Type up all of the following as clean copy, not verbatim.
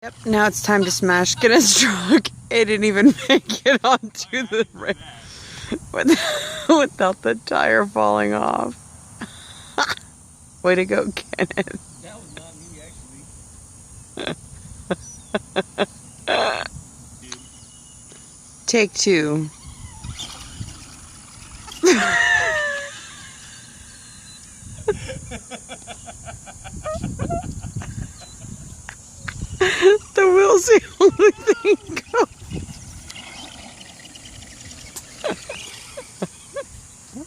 Yep, now it's time to smash Kenneth's truck. It didn't even make it onto the rim without the tire falling off. Way to go, Kenneth. That was not me, actually. Take two. The wheel's the only thing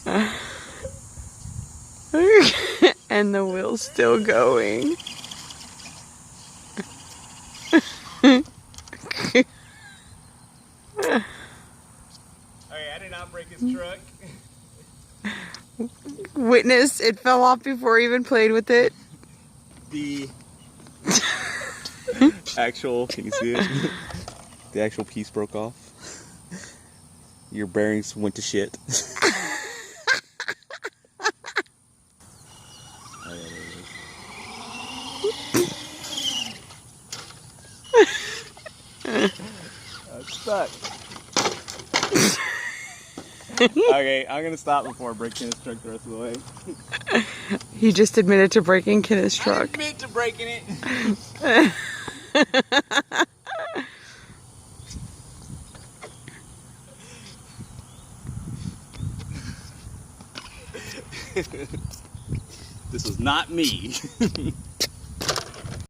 going. And the wheel's still going. Okay, I did not break his truck. Witness, it fell off before he even played with it. The actual, can you see it? The actual piece broke off. Your bearings went to shit. I'm stuck. Okay, I'm gonna stop before I break Kenneth's truck the rest of the way. He just admitted to breaking Kenneth's truck. I admit to breaking it. This was not me.